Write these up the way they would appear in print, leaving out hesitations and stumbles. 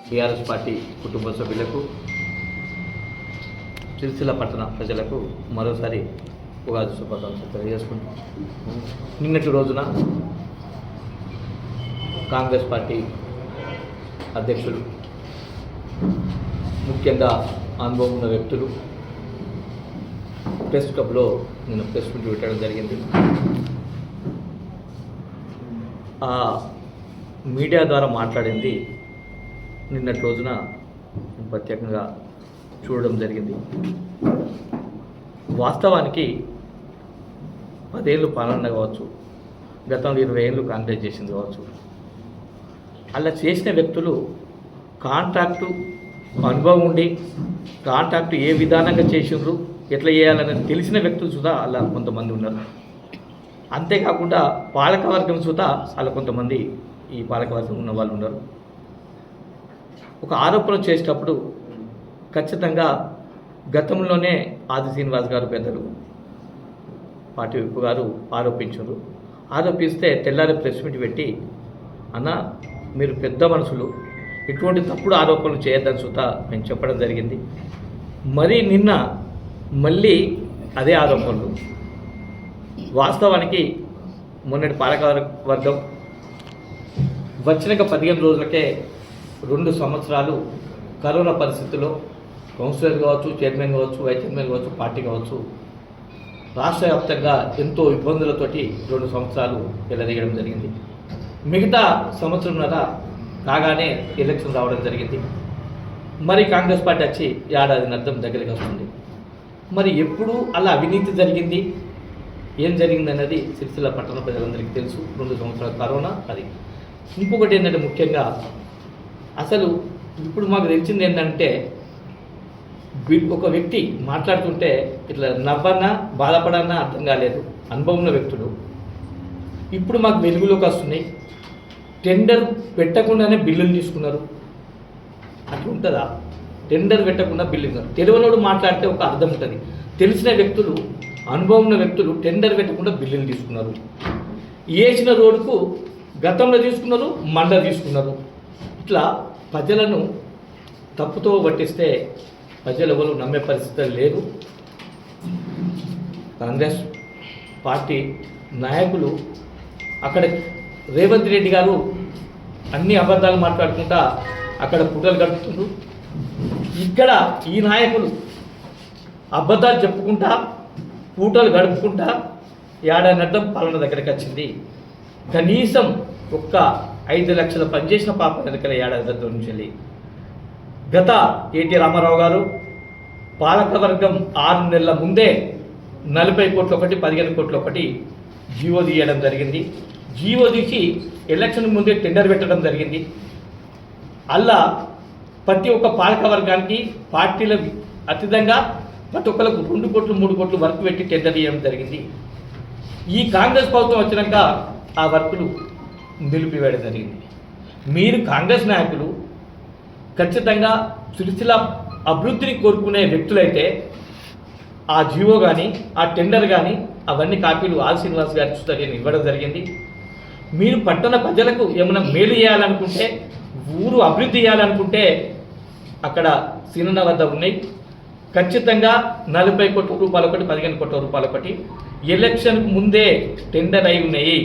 TRS party కుటుంబ సభ్యులకు, సిరిసిల్ల పట్టణ ప్రజలకు మరోసారి ఉగాది శుభాకాంక్షలు తెలియజేసుకుంటాం. నిన్నటి రోజున కాంగ్రెస్ పార్టీ అధ్యక్షులు, ముఖ్యంగా అనుభవం ఉన్న వ్యక్తులు ప్రెస్ క్లబ్లో నేను ప్రెస్ మీట్ పెట్టడం జరిగింది. ఆ మీడియా ద్వారా మాట్లాడింది నిన్నటి రోజున ప్రత్యేకంగా చూడడం జరిగింది. వాస్తవానికి 10 ఏళ్ళు పాలన కావచ్చు, గతంలో 20 ఏళ్ళు కాంగ్రెస్ చేసింది కావచ్చు, అలా చేసిన వ్యక్తులు కాంట్రాక్టు అనుభవం ఉండి కాంట్రాక్టు ఏ విధానంగా చేసిండ్రు, ఎట్లా చేయాలని తెలిసిన వ్యక్తులు సుధా అలా కొంతమంది ఉన్నారు. అంతేకాకుండా పాలకవర్గం సుధా అలా కొంతమంది ఈ పాలకవర్గం ఉన్న వాళ్ళు ఉన్నారు. ఒక ఆరోపణ చేసేటప్పుడు ఖచ్చితంగా గతంలోనే ఆది శ్రీనివాస్ గారు పెద్దలు పార్టీ విప్ గారు ఆరోపించారు. ఆరోపిస్తే తెల్లారి ప్రెస్ మీట్ పెట్టి, అన్న మీరు పెద్ద మనుషులు, ఇటువంటి తప్పుడు ఆరోపణలు చేయొద్దని సుతా మేము చెప్పడం జరిగింది. మరి నిన్న మళ్ళీ అదే ఆరోపణలు. వాస్తవానికి మొన్నటి పాలకవర్గం వచ్చినాక 15 రోజులకే 2 సంవత్సరాలు కరోనా పరిస్థితుల్లో కౌన్సిలర్ కావచ్చు, చైర్మన్ కావచ్చు, వైస్ చైర్మన్ కావచ్చు, పార్టీ కావచ్చు, రాష్ట్ర వ్యాప్తంగా ఎంతో ఇబ్బందులతోటి 2 సంవత్సరాలు వెళ్ళదీయడం జరిగింది. మిగతా సంవత్సరంన్నర కాగానే ఎలక్షన్ రావడం జరిగింది. మరి కాంగ్రెస్ పార్టీ వచ్చి ఏడాది అర్థం దగ్గరికి వస్తుంది. మరి ఎప్పుడు అలా అవినీతి జరిగింది, ఏం జరిగింది అన్నది సిరిసిల్ల పట్టణ ప్రజలందరికీ తెలుసు. 2 సంవత్సరాల కరోనా అది. ఇంకొకటి ఏంటంటే, ముఖ్యంగా అసలు ఇప్పుడు మాకు తెలిసింది ఏంటంటే, ఒక వ్యక్తి మాట్లాడుతుంటే ఇట్లా నవ్వన్నా బాధపడన్నా అర్థం కాలేదు. అనుభవం ఉన్న వ్యక్తులు ఇప్పుడు మాకు వెలుగులోకి వస్తున్నాయి. టెండర్ పెట్టకుండానే బిల్లులు తీసుకున్నారు. అట్లా ఉంటుందా? టెండర్ పెట్టకుండా బిల్లు. తెలియనోడు మాట్లాడితే ఒక అర్థం ఉంటుంది. తెలిసిన వ్యక్తులు, అనుభవం ఉన్న వ్యక్తులు టెండర్ పెట్టకుండా బిల్లులు తీసుకున్నారు. వేసిన రోడ్డుకు గతంలో తీసుకున్నారు, మండ తీసుకున్నారు. ఇట్లా ప్రజలను తప్పుతో పట్టిస్తే ప్రజలు ఎవరు నమ్మే పరిస్థితులు లేదు. కాంగ్రెస్ పార్టీ నాయకులు అక్కడ రేవంత్ రెడ్డి గారు అన్ని అబద్ధాలు మాట్లాడుకుంటా అక్కడ పుటలు గడుపుతున్నారు. ఇక్కడ ఈ నాయకులు అబద్ధాలు చెప్పుకుంటా పూటలు గడుపుకుంటా ఏడాది అర్థం పాలన దగ్గరికి వచ్చింది. కనీసం ఒక్క 5 లక్షల పనిచేసిన పాప దగ్గర ఏడాది అర్థం నుంచి గత కేటీ రామారావు గారు పాలకవర్గం 6 నెలల ముందే 40 కోట్లు ఒకటి, 15 కోట్లు ఒకటి జీవో తీయడం జరిగింది. జీవో తీసి ఎలక్షన్ ముందే టెండర్ పెట్టడం జరిగింది. అలా ప్రతి ఒక్క పాలకవర్గానికి పార్టీల అతీతంగా ప్రతి ఒక్కరికి 2 కోట్లు 3 కోట్లు వర్క్ పెట్టి టెండర్ చేయడం జరిగింది. ఈ కాంగ్రెస్ ప్రభుత్వం వచ్చినాక ఆ వర్కులు నిలిపివేయడం జరిగింది. మీరు కాంగ్రెస్ నాయకులు ఖచ్చితంగా సిరిసిల్ల అభివృద్ధిని కోరుకునే వ్యక్తులైతే ఆ జీవో కానీ ఆ టెండర్ కానీ అవన్నీ కాపీలు ఆది శ్రీనివాస్ గారి చూస్తే ఇవ్వడం జరిగింది. మీరు పట్టణ ప్రజలకు ఏమైనా మేలు చేయాలనుకుంటే, ఊరు అభివృద్ధి చేయాలనుకుంటే అక్కడ సీనన్న వద్ద ఉన్నాయి. ఖచ్చితంగా 40 కోట్ల రూపాయలు ఒకటి, 15 కోట్ల రూపాయలు ఒకటి ఎలక్షన్కు ముందే టెండర్ అయి ఉన్నాయి.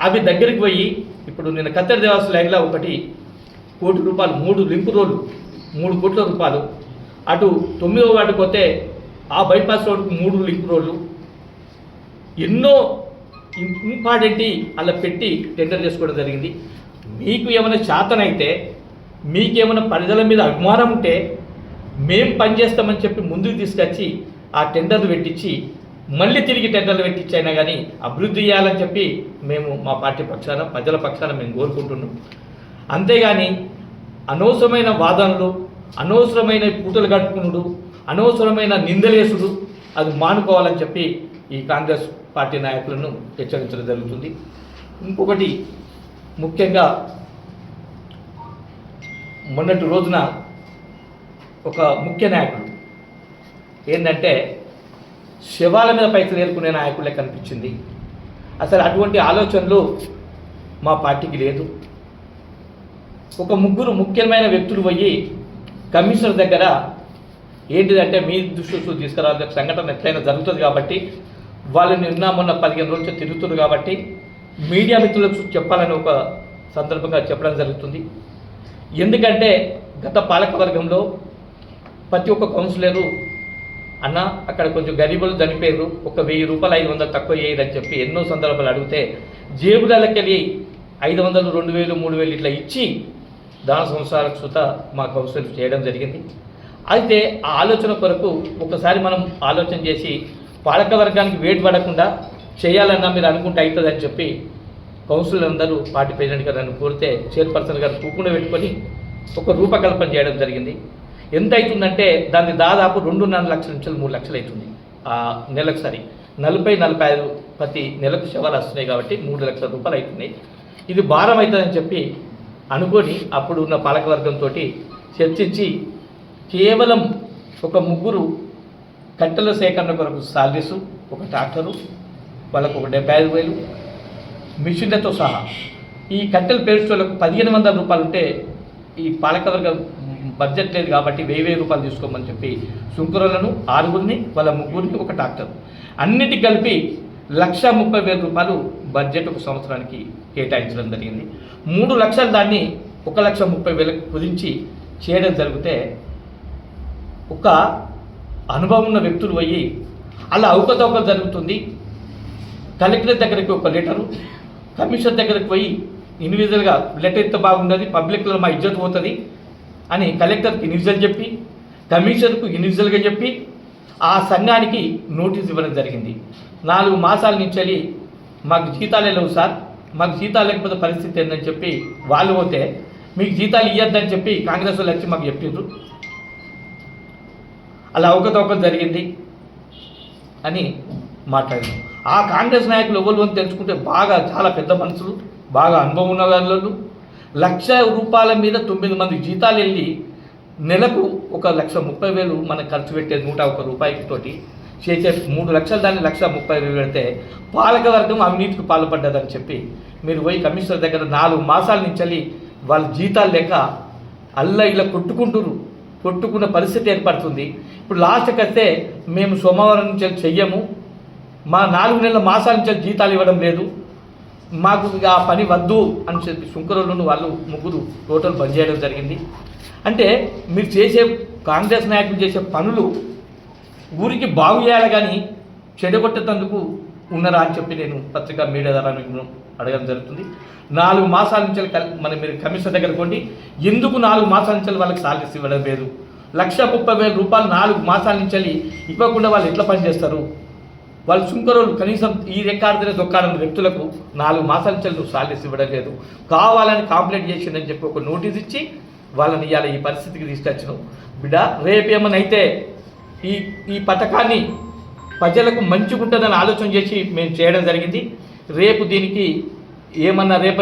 అవి దగ్గరికి పోయి ఇప్పుడు నేను కత్తెర దేవాస్ లైన్లో 1 కోటి రూపాయలు, 3 లింక్ రోడ్లు 3 కోట్ల రూపాయలు, అటు 9వ వార్డుకు పోతే ఆ బైపాస్ రోడ్డుకు 3 లింక్ రోడ్లు, ఎన్నో ఇంపార్టెంట్ అలా పెట్టి టెండర్ చేసుకోవడం జరిగింది. మీకు ఏమైనా శాతనైతే, మీకేమైనా ప్రజల మీద అభిమానం ఉంటే మేం పనిచేస్తామని చెప్పి ముందుకు తీసుకొచ్చి ఆ టెండర్లు పెట్టించి మళ్ళీ తిరిగి టెండర్లు పెట్టించి అయినా కానీ అభివృద్ధి చేయాలని చెప్పి మేము మా పార్టీ పక్షాన, ప్రజల పక్షాన మేము కోరుకుంటున్నాం. అంతేగాని అనవసరమైన వాదనలు, అనవసరమైన పూటలు గడుపుకునుడు, అనవసరమైన నిందలేసుడు అది మానుకోవాలని చెప్పి ఈ కాంగ్రెస్ పార్టీ నాయకులను హెచ్చరించడం జరుగుతుంది. ఇంకొకటి ముఖ్యంగా మొన్నటి రోజున ఒక ముఖ్య నాయకుడు ఏంటంటే శవాల మీద పైసలు ఏరుకునే నాయకులే కనిపించింది. అసలు అటువంటి ఆలోచనలు మా పార్టీకి లేదు. ఒక ముగ్గురు ముఖ్యమైన వ్యక్తులు పోయి కమిషనర్ దగ్గర ఏంటిదంటే మీ దృష్టికి తీసుకురావాల్సిన సంఘటన ఎట్లయినా జరుగుతుంది కాబట్టి వాళ్ళు నిన్న మొన్న 15 రోజులు తిరుగుతున్నారు కాబట్టి మీడియా మిత్రులకు చెప్పాలని ఒక సందర్భంగా చెప్పడం జరుగుతుంది. ఎందుకంటే గత పాలకవర్గంలో ప్రతి ఒక్క కౌన్సిలరు అన్న అక్కడ కొంచెం గరీబులు చనిపోయారు, ఒక 1000 రూపాయలు 500 తక్కువ చేయదని చెప్పి ఎన్నో సందర్భాలు అడిగితే జేబులకెళ్ళి 500, 2000, 3000 ఇట్లా ఇచ్చి దాన సంవత్సరాలకు సుత మా కౌన్సిలర్ చేయడం జరిగింది. అయితే ఆ ఆలోచన కొరకు ఒకసారి మనం ఆలోచన చేసి పాలకవర్గానికి వేడి పడకుండా చేయాలన్నా మీరు అనుకుంటే అవుతుందని చెప్పి కౌన్సిలర్ అందరూ పార్టీ ప్రెసిడెంట్ గారు నన్ను కోరితే చైర్పర్సన్ గారు కూకుండా పెట్టుకొని ఒక రూపకల్పన చేయడం జరిగింది. ఎంత అవుతుందంటే దాన్ని దాదాపు 2.5 లక్షల నుంచి 3 లక్షలు అవుతుంది ఆ నెలకు. సరి 40-45 ప్రతి నెలకు శవాలు వస్తున్నాయి కాబట్టి 3 లక్షల రూపాయలు అవుతున్నాయి. ఇది భారం అవుతుందని చెప్పి అనుకొని అప్పుడు ఉన్న పాలకవర్గంతో చర్చించి కేవలం ఒక ముగ్గురు కట్టెల సేకరణ కొరకు సాలరీసు, ఒక ట్రాక్టరు, వాళ్ళకు ఒక 75,000 మిషన్లతో సహా ఈ కట్టెల పేర్చులకు 1500 రూపాయలు ఉంటే ఈ పాలకవర్గం బడ్జెట్ లేదు కాబట్టి 1000 రూపాయలు తీసుకోమని చెప్పి సుంకరులను 6గురిని వాళ్ళ ముగ్గురిని ఒక ట్రాక్టర్ అన్నిటికి కలిపి 1,30,000 రూపాయలు బడ్జెట్ ఒక సంవత్సరానికి కేటాయించడం జరిగింది. 3 లక్షలు దాన్ని 1,30,000 కుదించి చేయడం జరిగితే ఒక అనుభవం ఉన్న వ్యక్తులు పోయి అలా అవకతవకలు జరుగుతుంది. కలెక్టర్ దగ్గరికి ఒక లెటరు, కమిషనర్ దగ్గరికి పోయి ఇండివిజువల్గా లెటర్ ఇస్తే బాగుండదు, పబ్లిక్లో మా ఇజ్జత్ పోతుంది అని కలెక్టర్కి ఇండివిజువల్ చెప్పి, కమిషనర్కు ఇండివిజువల్గా చెప్పి ఆ సంఘానికి నోటీస్ ఇవ్వడం జరిగింది. 4 మాసాల నుంచి మాకు జీతాలే లేవు సార్, మాకు జీతాలు లేకపోతే పరిస్థితి ఏందని చెప్పి వాళ్ళు పోతే మీకు జీతాలు ఇవ్వద్దని చెప్పి కాంగ్రెస్ వాళ్ళు వచ్చి మాకు చెప్పిండ్రు. అలా అవకతవకలు జరిగింది అని మాట్లాడారు. ఆ కాంగ్రెస్ నాయకులు ఎవరు అని తెలుసుకుంటే బాగా చాలా పెద్ద మనుషులు, బాగా అనుభవం ఉన్న వాళ్ళు. 1,00,000 రూపాయల మీద 9 మంది జీతాలు వెళ్ళి నెలకు 1,30,000 మనకు ఖర్చు పెట్టేది 101 రూపాయలకి తోటి చేసే 3 లక్షలు దాన్ని 1,30,000 పెడితే పాలకవర్గం అవినీతికి పాల్పడ్డదని చెప్పి మీరు పోయి కమిషనర్ దగ్గర 4 మాసాల నుంచి వాళ్ళ జీతాలు లేక ఇలా కొట్టుకున్న పరిస్థితి ఏర్పడుతుంది. ఇప్పుడు లాస్ట్కి వస్తే మేము సోమవారం నుంచి చెయ్యము, మా 4 నెలల మాసాల నుంచి జీతాలు ఇవ్వడం లేదు, మాకు ఆ పని వద్దు అని చెప్పి సుంకరులను వాళ్ళు ముగ్గురు టోటల్ బంద్ చేయడం జరిగింది. అంటే మీరు చేసే కాంగ్రెస్ నాయకులు చేసే పనులు ఊరికి బాగు చేయాలి కానీ చెడగొట్టేందుకు ఉన్నారా అని చెప్పి నేను పత్రికా మీడియా ద్వారా నేను అడగడం జరుగుతుంది. 4 మాసాల నుంచి మీరు కమిషనర్ దగ్గర కొండి ఎందుకు 4 మాసాల నుంచి వాళ్ళకి సాలరీస్ ఇవ్వడం లేదు? 1,30,000 రూపాయలు 4 మాసాల నుంచి ఇవ్వకుండా వాళ్ళు ఎట్లా పనిచేస్తారు? వాళ్ళు సుంకరోళ్ళు కనీసం ఈ రికార్డునే దొక్కాడని వ్యక్తులకు 4 మాసాల నుంచి నువ్వు సాలరీస్ ఇవ్వడం లేదు, కావాలని కంప్లైంట్ చేసిందని చెప్పి ఒక నోటీస్ ఇచ్చి వాళ్ళని ఇవాళ ఈ పరిస్థితికి తీసుకొచ్చినావు. బిడ్డ రేపేమని అయితే ఈ పథకాన్ని ప్రజలకు మంచిగుంటుందని ఆలోచన చేసి మేము చేయడం జరిగింది. రేపు దీనికి ఏమన్నా రేపటి